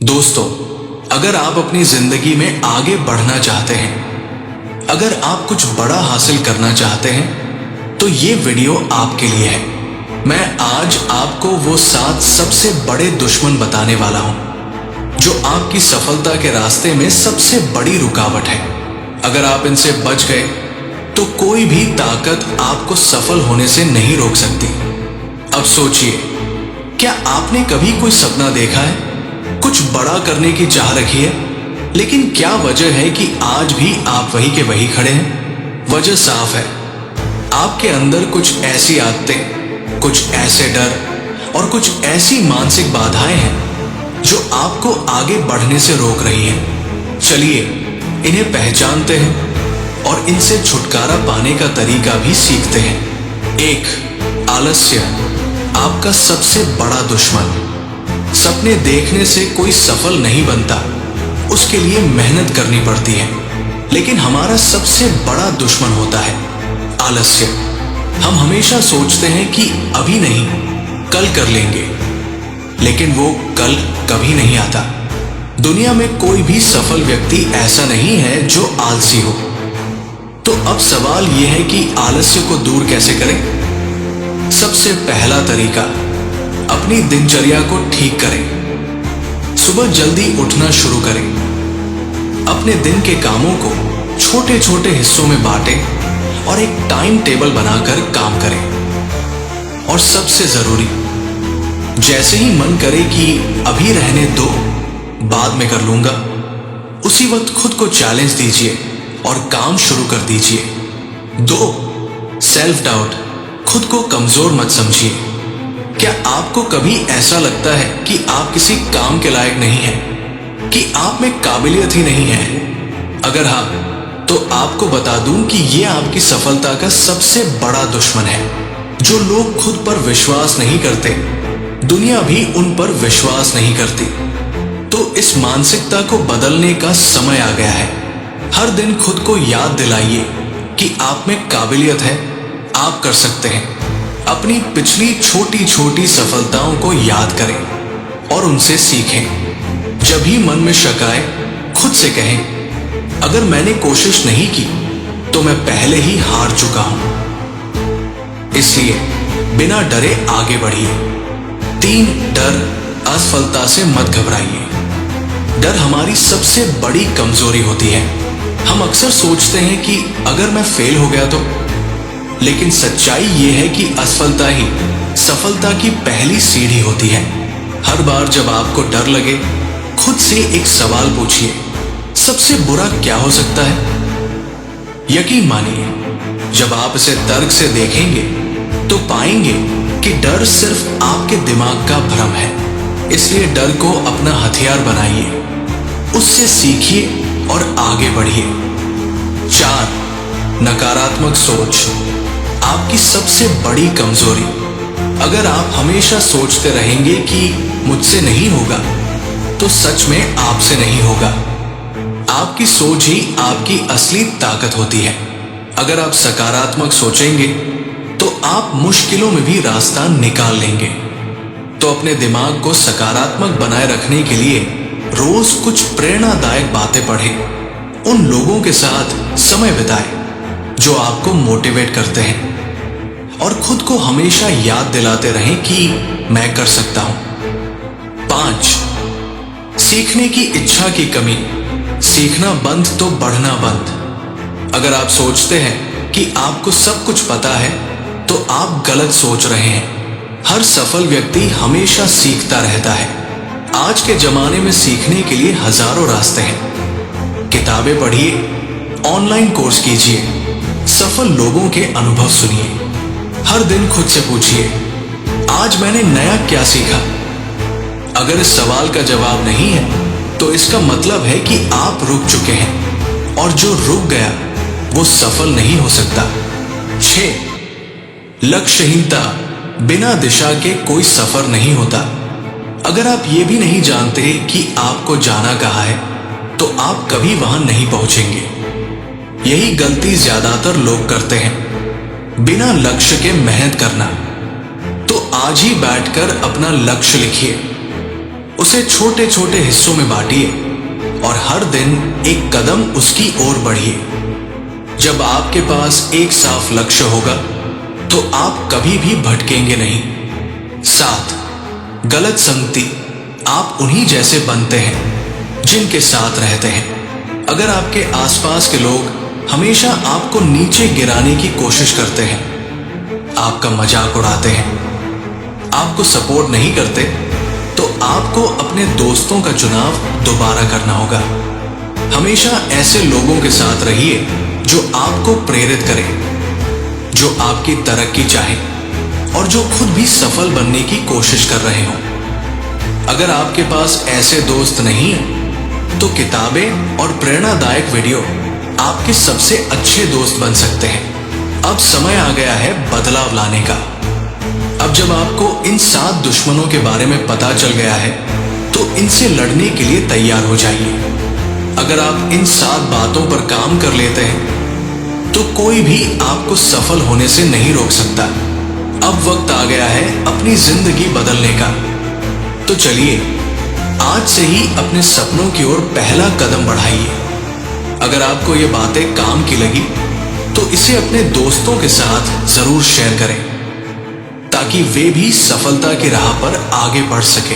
दोस्तों, अगर आप अपनी जिंदगी में आगे बढ़ना चाहते हैं, अगर आप कुछ बड़ा हासिल करना चाहते हैं, तो ये वीडियो आपके लिए है। मैं आज आपको वो 7 सबसे बड़े दुश्मन बताने वाला हूं, जो आपकी सफलता के रास्ते में सबसे बड़ी रुकावट है। अगर आप इनसे बच गए, तो कोई भी ताकत आपको सफल होने से नहीं रोक सकती। अब सोचिए, क्या आपने कभी कोई सपना देखा है, कुछ बड़ा करने की चाह रखी है, लेकिन क्या वजह है कि आज भी आप वही के वही खड़े हैं? वजह साफ है, आपके अंदर कुछ ऐसी आदतें, कुछ ऐसे डर और कुछ ऐसी मानसिक बाधाएं हैं जो आपको आगे बढ़ने से रोक रही हैं। चलिए इन्हें पहचानते हैं और इनसे छुटकारा पाने का तरीका भी सीखते हैं। 1. आलस्य, आपका सबसे बड़ा दुश्मन। सपने देखने से कोई सफल नहीं बनता, उसके लिए मेहनत करनी पड़ती है, लेकिन हमारा सबसे बड़ा दुश्मन होता है आलस्य। हम हमेशा सोचते हैं कि अभी नहीं, कल कर लेंगे, लेकिन वो कल कभी नहीं आता। दुनिया में कोई भी सफल व्यक्ति ऐसा नहीं है जो आलसी हो। तो अब सवाल यह है कि आलस्य को दूर कैसे करें? सबसे पहला तरीका, अपनी दिनचर्या को ठीक करें। सुबह जल्दी उठना शुरू करें। अपने दिन के कामों को छोटे छोटे हिस्सों में बांटें और एक टाइम टेबल बनाकर काम करें। और सबसे जरूरी, जैसे ही मन करे कि अभी रहने दो, बाद में कर लूंगा, उसी वक्त खुद को चैलेंज दीजिए और काम शुरू कर दीजिए। 2. सेल्फ डाउट, खुद को कमजोर मत समझिए। क्या आपको कभी ऐसा लगता है कि आप किसी काम के लायक नहीं हैं, कि आप में काबिलियत ही नहीं है? अगर हाँ, तो आपको बता दूं कि यह आपकी सफलता का सबसे बड़ा दुश्मन है। जो लोग खुद पर विश्वास नहीं करते, दुनिया भी उन पर विश्वास नहीं करती। तो इस मानसिकता को बदलने का समय आ गया है। हर दिन खुद को याद दिलाइए कि आप में काबिलियत है, आप कर सकते हैं। अपनी पिछली छोटी छोटी सफलताओं को याद करें और उनसे सीखें। जब भी मन में शक आए, खुद से कहें, अगर मैंने कोशिश नहीं की तो मैं पहले ही हार चुका हूं। इसलिए बिना डरे आगे बढ़िए। 3. डर, असफलता से मत घबराइए। डर हमारी सबसे बड़ी कमजोरी होती है। हम अक्सर सोचते हैं कि अगर मैं फेल हो गया तो, लेकिन सच्चाई यह है कि असफलता ही सफलता की पहली सीढ़ी होती है। हर बार जब आपको डर लगे, खुद से एक सवाल पूछिए, सबसे बुरा क्या हो सकता है? यकीन मानिए, जब आप इसे तर्क से देखेंगे तो पाएंगे कि डर सिर्फ आपके दिमाग का भ्रम है। इसलिए डर को अपना हथियार बनाइए, उससे सीखिए और आगे बढ़िए। 4. नकारात्मक सोच, आपकी सबसे बड़ी कमजोरी। अगर आप हमेशा सोचते रहेंगे कि मुझसे नहीं होगा, तो सच में आपसे नहीं होगा। आपकी सोच ही आपकी असली ताकत होती है। अगर आप सकारात्मक सोचेंगे, तो आप मुश्किलों में भी रास्ता निकाल लेंगे। तो अपने दिमाग को सकारात्मक बनाए रखने के लिए रोज कुछ प्रेरणादायक बातें पढ़ें। उन लोगों के साथ समय बिताएं जो आपको मोटिवेट करते हैं, और खुद को हमेशा याद दिलाते रहें कि मैं कर सकता हूं। 5. सीखने की इच्छा की कमी, सीखना बंद तो बढ़ना बंद। अगर आप सोचते हैं कि आपको सब कुछ पता है, तो आप गलत सोच रहे हैं। हर सफल व्यक्ति हमेशा सीखता रहता है। आज के जमाने में सीखने के लिए हजारों रास्ते हैं। किताबें पढ़िए, ऑनलाइन कोर्स कीजिए, सफल लोगों के अनुभव सुनिए। हर दिन खुद से पूछिए, आज मैंने नया क्या सीखा? अगर इस सवाल का जवाब नहीं है, तो इसका मतलब है कि आप रुक चुके हैं, और जो रुक गया वो सफल नहीं हो सकता। 6. लक्ष्यहीनता, बिना दिशा के कोई सफर नहीं होता। अगर आप ये भी नहीं जानते कि आपको जाना कहाँ है, तो आप कभी वहां नहीं पहुंचेंगे। यही गलती ज्यादातर लोग करते हैं, बिना लक्ष्य के मेहनत करना। तो आज ही बैठकर अपना लक्ष्य लिखिए, उसे छोटे छोटे हिस्सों में बांटिए और हर दिन एक कदम उसकी ओर बढ़िए। जब आपके पास एक साफ लक्ष्य होगा तो आप कभी भी भटकेंगे नहीं। 7, गलत संगति। आप उन्हीं जैसे बनते हैं जिनके साथ रहते हैं। अगर आपके आसपास के लोग हमेशा आपको नीचे गिराने की कोशिश करते हैं, आपका मजाक उड़ाते हैं, आपको सपोर्ट नहीं करते, तो आपको अपने दोस्तों का चुनाव दोबारा करना होगा। हमेशा ऐसे लोगों के साथ रहिए जो आपको प्रेरित करें, जो आपकी तरक्की चाहे और जो खुद भी सफल बनने की कोशिश कर रहे हों। अगर आपके पास ऐसे दोस्त नहीं है तो किताबें और प्रेरणादायक वीडियो आपके सबसे अच्छे दोस्त बन सकते हैं। अब समय आ गया है बदलाव लाने का। अब जब आपको इन 7 दुश्मनों के बारे में पता चल गया है तो इनसे लड़ने के लिए तैयार हो जाइए। अगर आप इन 7 बातों पर काम कर लेते हैं तो कोई भी आपको सफल होने से नहीं रोक सकता। अब वक्त आ गया है अपनी जिंदगी बदलने का। तो चलिए आज से ही अपने सपनों की ओर पहला कदम बढ़ाइए। अगर आपको ये बातें काम की लगी तो इसे अपने दोस्तों के साथ जरूर शेयर करें ताकि वे भी सफलता की राह पर आगे बढ़ सके।